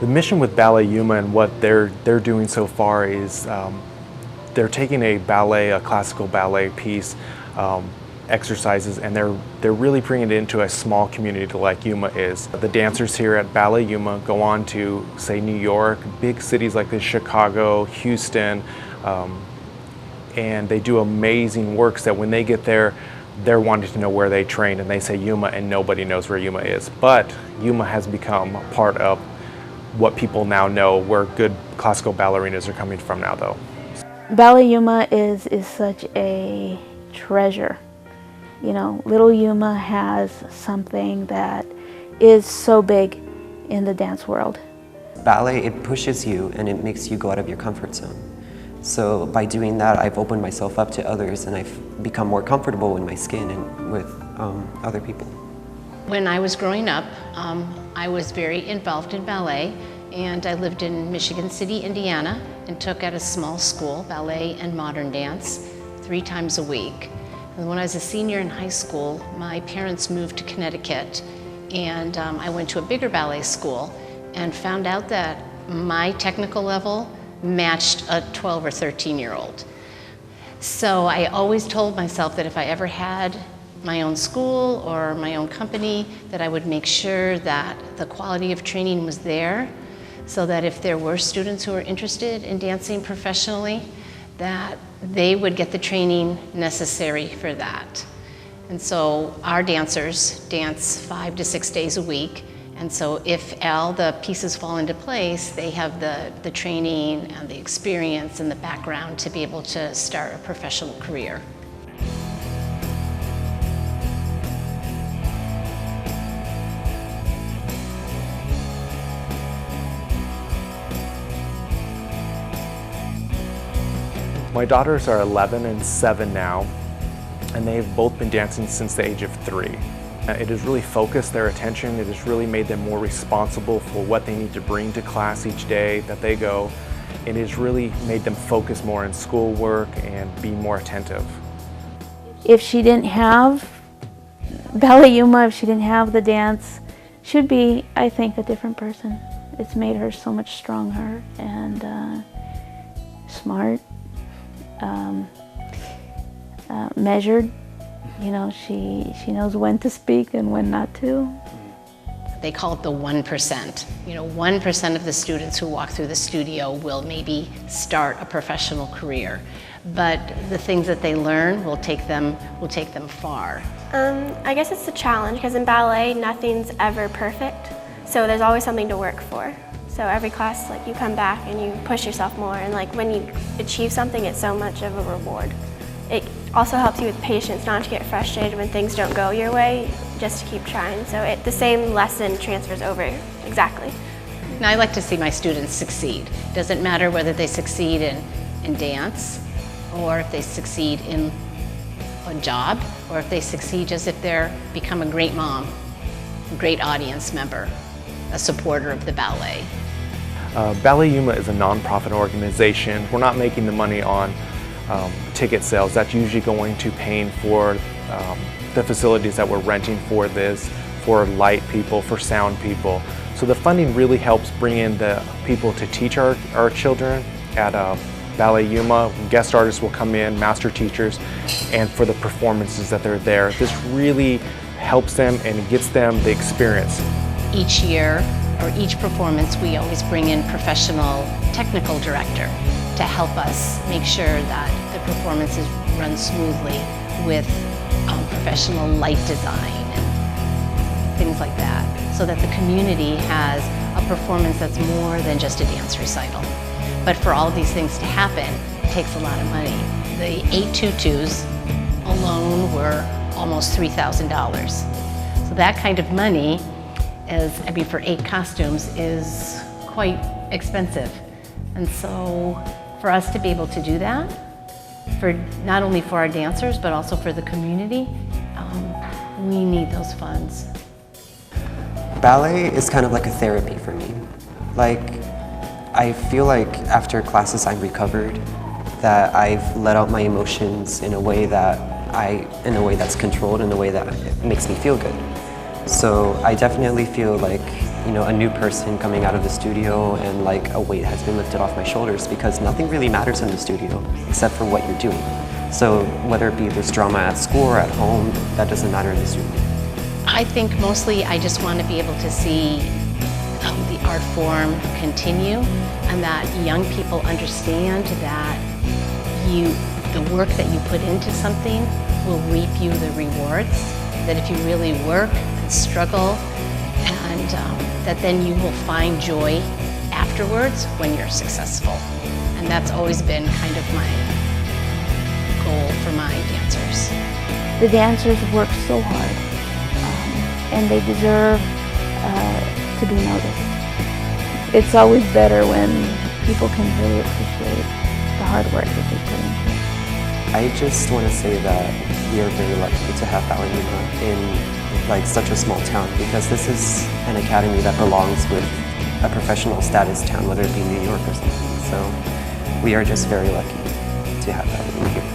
The mission with Ballet Yuma and what they're doing so far is they're taking a classical ballet piece, exercises, and they're really bringing it into a small community like Yuma is. The dancers here at Ballet Yuma go on to, say, New York, big cities like this, Chicago, Houston, and they do amazing works that when they get there, they're wanting to know where they trained, and they say Yuma and nobody knows where Yuma is. But Yuma has become part of what people now know, where good classical ballerinas are coming from now, though. Ballet Yuma is such a treasure. You know, little Yuma has something that is so big in the dance world. Ballet, it pushes you and it makes you go out of your comfort zone. So by doing that, I've opened myself up to others and I've become more comfortable in my skin and with other people. When I was growing up, I was very involved in ballet, and I lived in Michigan City, Indiana, and took at a small school, ballet and modern dance, 3 times a week. And when I was a senior in high school, my parents moved to Connecticut, and I went to a bigger ballet school and found out that my technical level matched a 12 or 13-year-old. So I always told myself that if I ever had my own school or my own company, that I would make sure that the quality of training was there, so that if there were students who were interested in dancing professionally, that they would get the training necessary for that. And so our dancers dance 5 to 6 days a week, and so if all the pieces fall into place, they have the training and the experience and the background to be able to start a professional career. My daughters are 11 and 7 now, and they've both been dancing since the age of 3. It has really focused their attention. It has really made them more responsible for what they need to bring to class each day that they go. It has really made them focus more on schoolwork and be more attentive. If she didn't have Ballet Yuma, if she didn't have the dance, she would be, I think, a different person. It's made her so much stronger and smart. Measured. You know, she knows when to speak and when not to. They call it the 1%. You know, 1% of the students who walk through the studio will maybe start a professional career, but the things that they learn will take them far. I guess it's a challenge, because in ballet, nothing's ever perfect, so there's always something to work for. So every class, like, you come back and you push yourself more, and like when you achieve something, it's so much of a reward. It also helps you with patience, not to get frustrated when things don't go your way, just to keep trying. So the same lesson transfers over exactly. Now, I like to see my students succeed. It doesn't matter whether they succeed in dance, or if they succeed in a job, or if they succeed just if they're become a great mom, a great audience member, a supporter of the ballet. Ballet Yuma is a nonprofit organization. We're not making the money on ticket sales. That's usually going to paying for the facilities that we're renting for this, for light people, for sound people. So the funding really helps bring in the people to teach our children at Ballet Yuma. Guest artists will come in, master teachers, and for the performances that they're there. This really helps them and gets them the experience. Each year, or each performance, we always bring in professional technical director to help us make sure that the performances run smoothly with professional light design and things like that, so that the community has a performance that's more than just a dance recital. But for all of these things to happen, it takes a lot of money. The 8 tutus alone were almost $3,000. So that kind of money for 8 costumes is quite expensive. And so for us to be able to do that, not only for our dancers, but also for the community, we need those funds. Ballet is kind of like a therapy for me. Like, I feel like after classes I'm recovered, that I've let out my emotions in a way that's controlled, in a way that makes me feel good. So I definitely feel like, you know, a new person coming out of the studio, and like a weight has been lifted off my shoulders, because nothing really matters in the studio except for what you're doing. So whether it be there's drama at school or at home, that doesn't matter in the studio. I think mostly I just want to be able to see the art form continue, and that young people understand that the work that you put into something will reap you the rewards, that if you really work and struggle, and that then you will find joy afterwards when you're successful. And that's always been kind of my goal for my dancers. The dancers work so hard, and they deserve to be noticed. It's always better when people can really appreciate the hard work that they put into it. I just want to say that we are very lucky to have Ballet Yuma in like such a small town, because this is an academy that belongs with a professional status town, whether it be New York or something. So we are just very lucky to have Ballet Yuma here.